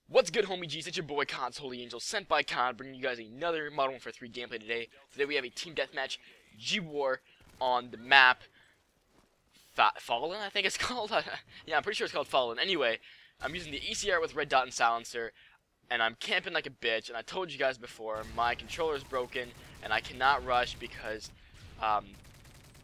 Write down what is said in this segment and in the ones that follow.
What's good, homie G's? It's your boy Khan's Holy Angel, sent by Khan, bringing you guys another Modern Warfare 3 gameplay today. Today we have a team deathmatch G-War on the map Fallen, I think it's called. Yeah, I'm pretty sure it's called Fallen. Anyway, I'm using the ECR with red dot and silencer, and I'm camping like a bitch. And I told you guys before, my controller's broken, and I cannot rush because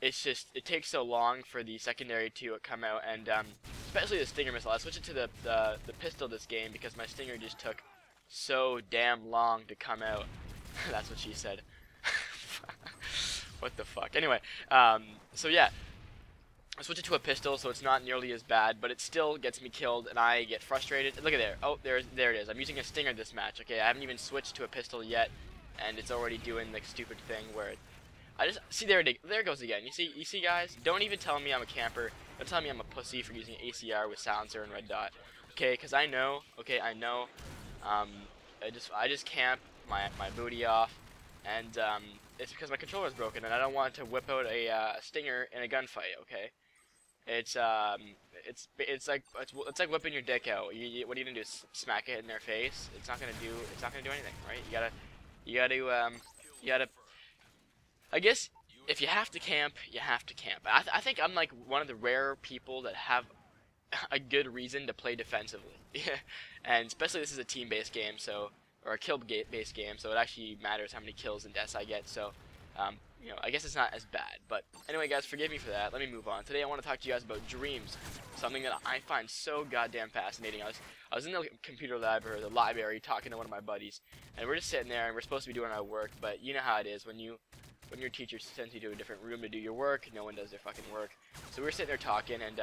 it takes so long for the secondary to come out, and especially the Stinger missile. I switched it to the pistol this game because my Stinger just took so damn long to come out. That's what she said. What the fuck? Anyway, so yeah, I switched it to a pistol, so it's not nearly as bad, but it still gets me killed, and I get frustrated. Look at there. Oh, there it is. I'm using a Stinger this match. Okay, I haven't even switched to a pistol yet, and it's already doing the stupid thing where I just see there it goes again. You see, guys. Don't even tell me I'm a camper. Don't tell me I'm a pussy for using ACR with silencer and red dot. Okay, because I know. Okay, I know. I just camp my booty off, and it's because my controller's broken, and I don't want to whip out a Stinger in a gunfight. Okay, it's like whipping your dick out. What are you gonna do? Smack it in their face? It's not gonna do anything, right? You gotta. I guess if you have to camp, you have to camp. I think I'm like one of the rare people that have a good reason to play defensively. And especially this is a team-based game, so, or a kill-based game, so it actually matters how many kills and deaths I get. So, you know, I guess it's not as bad. But anyway, guys, forgive me for that. Let me move on. Today I want to talk to you guys about dreams, something that I find so goddamn fascinating. I was in the computer lab or the library talking to one of my buddies, and we're just sitting there and we're supposed to be doing our work, but you know how it is when your teacher sends you to a different room to do your work, no one does their fucking work. So we were sitting there talking, and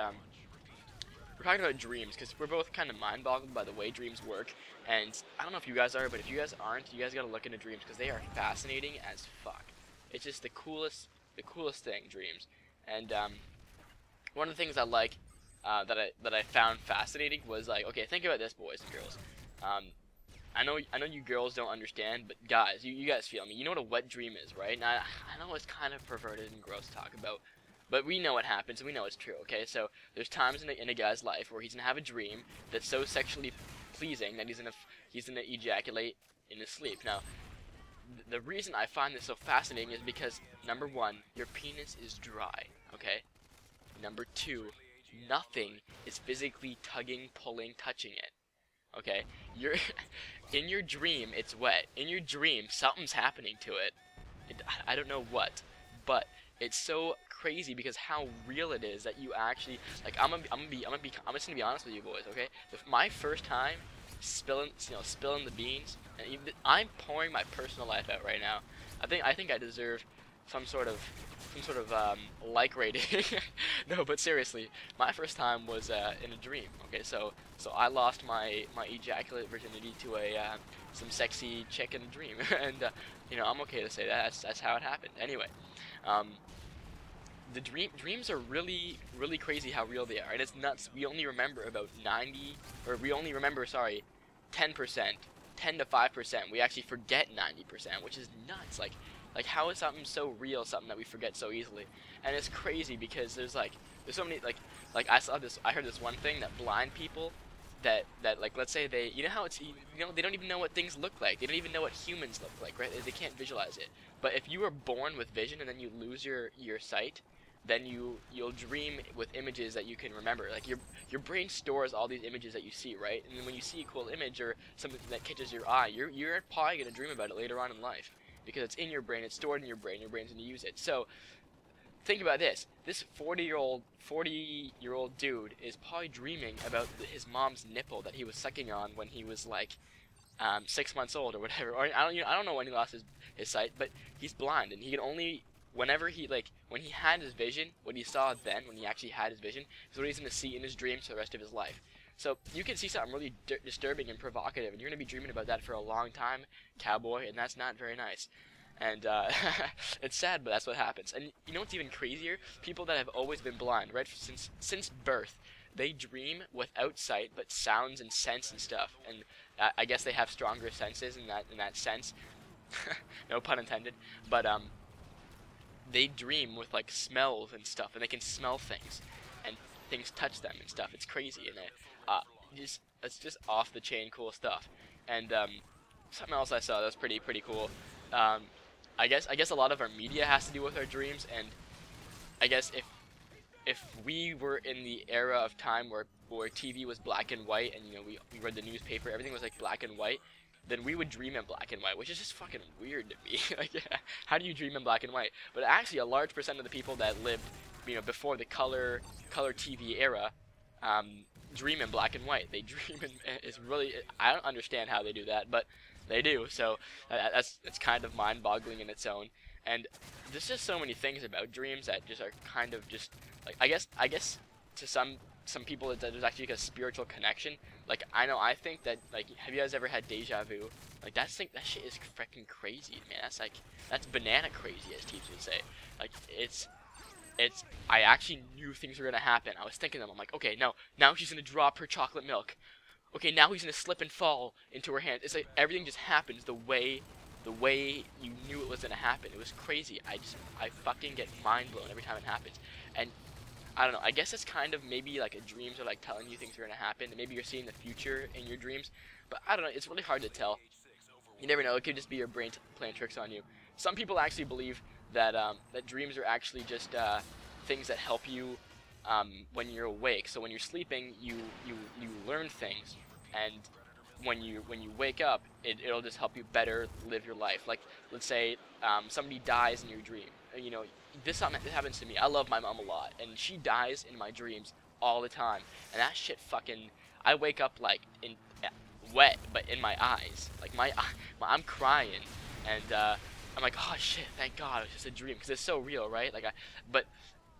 we're talking about dreams, because we're both kind of mind-boggled by the way dreams work. And I don't know if you guys are, but if you guys aren't, you guys gotta look into dreams, because they are fascinating as fuck. It's just the coolest thing, dreams. And one of the things I like that I found fascinating was, like, okay, think about this, boys and girls. I know you girls don't understand, but guys, you guys feel me. You know what a wet dream is, right? Now, I know it's kind of perverted and gross to talk about, but we know what happens and we know it's true, okay? So there's times in a guy's life where he's gonna have a dream that's so sexually pleasing that he's gonna ejaculate in his sleep. Now, the reason I find this so fascinating is because, number one, your penis is dry, okay? Number two, nothing is physically tugging, pulling, touching it. Okay, in your dream, it's wet. In your dream, something's happening to it. I don't know what, but it's so crazy because how real it is that you actually, like, I'm just gonna be honest with you boys, okay? My first time spilling the beans, and even, I'm pouring my personal life out right now. I think I deserve some sort of like rating. No, but seriously, my first time was in a dream. Okay, so I lost my ejaculate virginity to some sexy chick in a dream, and you know, I'm okay to say that. That's how it happened. Anyway, the dreams are really crazy how real they are, and it's nuts. We only remember about 10%, 10 to 5%. We actually forget 90%, which is nuts. Like how is something so real, something that we forget so easily? And it's crazy because there's so many, like I heard this one thing that blind people that like, let's say you know how it's, they don't even know what things look like. They don't even know what humans look like, right? They can't visualize it. But if you were born with vision and then you lose your sight, then you'll dream with images that you can remember. Like your brain stores all these images that you see, right? And then when you see a cool image or something that catches your eye, you're probably gonna dream about it later on in life, because it's in your brain, it's stored in your brain, your brain's gonna use it. So think about this. This 40-year-old dude is probably dreaming about his mom's nipple that he was sucking on when he was like 6 months old or whatever. Or I don't know when he lost his sight, but he's blind, and he can only, whenever when he had his vision, what he saw then, when he actually had his vision, is what he's gonna see in his dreams for the rest of his life. So you can see something really disturbing and provocative, and you're going to be dreaming about that for a long time, cowboy, and that's not very nice. And it's sad, but that's what happens. And you know what's even crazier? People that have always been blind, right, since birth, they dream without sight, but sounds and sense and stuff. And I guess they have stronger senses in that sense. No pun intended. But they dream with like smells and stuff, and they can smell things, and things touch them and stuff. It's crazy, and it's just off the chain cool stuff. And something else I saw that was pretty cool. Um, I guess a lot of our media has to do with our dreams, and I guess if we were in the era of time where TV was black and white, and you know we read the newspaper, everything was like black and white, then we would dream in black and white, which is just fucking weird to me. Like, yeah, how do you dream in black and white? But actually, a large percent of the people that lived, you know, before the color TV era, dream in black and white. They dream in, it's really, I don't understand how they do that, but they do. So it's kind of mind-boggling in its own. And there's just so many things about dreams that just are kind of just like, I guess to some people that there's actually like a spiritual connection. Like, I think that, like, have you guys ever had deja vu? Like, that shit is freaking crazy, man. That's banana crazy, as teachers would say. Like, I actually knew things were gonna happen. I was thinking them. I'm like, okay, now she's gonna drop her chocolate milk. Okay, now he's gonna slip and fall into her hand. It's like everything just happens the way you knew it was gonna happen. It was crazy. I fucking get mind blown every time it happens. And I don't know, I guess it's kind of maybe like a dreams are like telling you things are gonna happen, and maybe you're seeing the future in your dreams, but I don't know, it's really hard to tell. You never know, it could just be your brain playing tricks on you. Some people actually believe that that dreams are actually just things that help you when you're awake. So when you're sleeping, you learn things, and when you wake up, it'll just help you better live your life. Like, let's say somebody dies in your dream. You know, this happens to me. I love my mom a lot, and she dies in my dreams all the time. And that shit fucking, I wake up like in wet, but in my eyes, like I'm crying, and I'm like, oh shit, thank God, it was just a dream, because it's so real, right? Like, but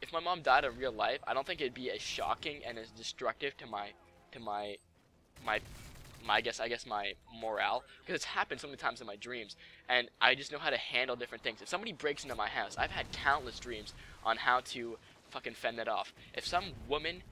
if my mom died in real life, I don't think it'd be as shocking and as destructive to my I guess my morale, because it's happened so many times in my dreams, and I just know how to handle different things. If somebody breaks into my house, I've had countless dreams on how to fucking fend that off. If some woman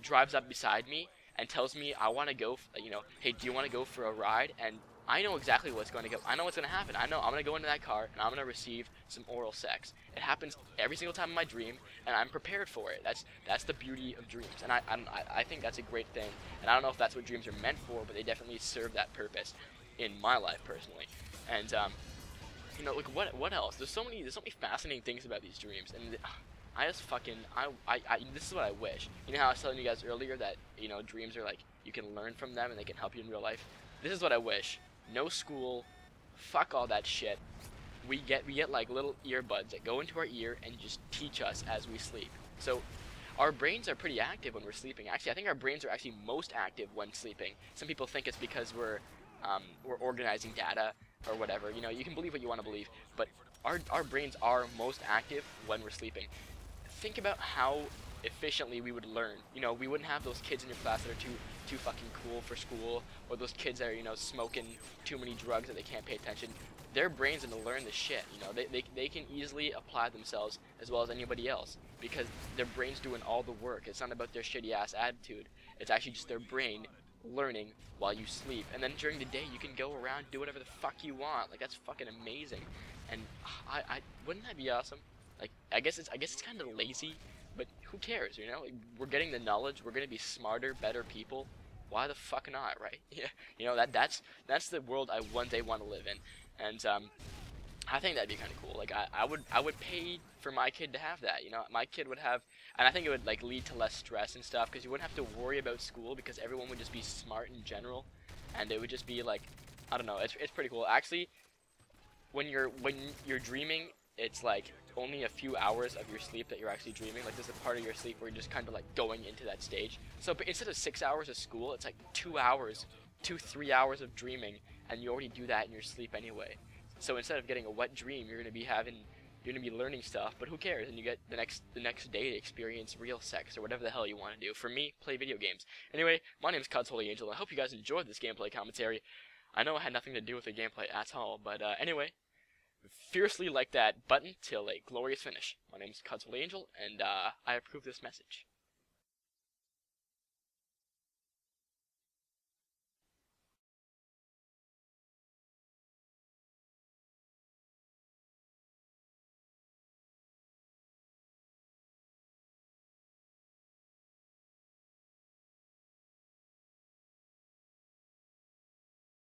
drives up beside me and tells me I want to go, you know, hey, do you want to go for a ride? And I know exactly what's going to go. I know what's going to happen. I know I'm going to go into that car and I'm going to receive some oral sex. It happens every single time in my dream, and I'm prepared for it. That's the beauty of dreams, and I think that's a great thing. And I don't know if that's what dreams are meant for, but they definitely serve that purpose in my life personally. And you know, like what else? There's so many fascinating things about these dreams, and I just fucking this is what I wish. You know how I was telling you guys earlier that, you know, dreams are like you can learn from them and they can help you in real life. This is what I wish. No school, fuck all that shit. We get like little earbuds that go into our ear and just teach us as we sleep. So our brains are pretty active when we're sleeping. Actually, I think our brains are actually most active when sleeping. Some people think it's because we're organizing data or whatever. You know, you can believe what you want to believe, but our brains are most active when we're sleeping. Think about how efficiently we would learn. You know, we wouldn't have those kids in your class that are too fucking cool for school, or those kids that are, you know, smoking too many drugs that they can't pay attention. Their brains are gonna learn the shit. You know, they can easily apply themselves as well as anybody else, because their brain's doing all the work. It's not about their shitty ass attitude. It's actually just their brain learning while you sleep. And then during the day you can go around, do whatever the fuck you want. Like, that's fucking amazing. And I wouldn't that be awesome? Like, I guess it's kind of lazy, but who cares, you know? Like, we're getting the knowledge, we're gonna be smarter, better people. Why the fuck not, right? Yeah, you know, that's the world I one day want to live in. And I think that'd be kind of cool. Like, I would pay for my kid to have that. You know, my kid would have, and I think it would like lead to less stress and stuff, because you wouldn't have to worry about school, because everyone would just be smart in general, and it would just be like, I don't know, it's pretty cool. Actually, when you're dreaming, it's like only a few hours of your sleep that you're actually dreaming. Like, there's a part of your sleep where you're just kind of like going into that stage. So but instead of 6 hours of school, it's like 2 hours, 3 hours of dreaming, and you already do that in your sleep anyway. So instead of getting a wet dream, you're gonna be learning stuff, but who cares? And you get the next day to experience real sex or whatever the hell you want to do. For me, play video games. Anyway, my name is Cuds Holy Angel, and I hope you guys enjoyed this gameplay commentary. I know it had nothing to do with the gameplay at all, but anyway, fiercely like that button till a glorious finish. My name is Cuds Holy Angel, and I approve this message.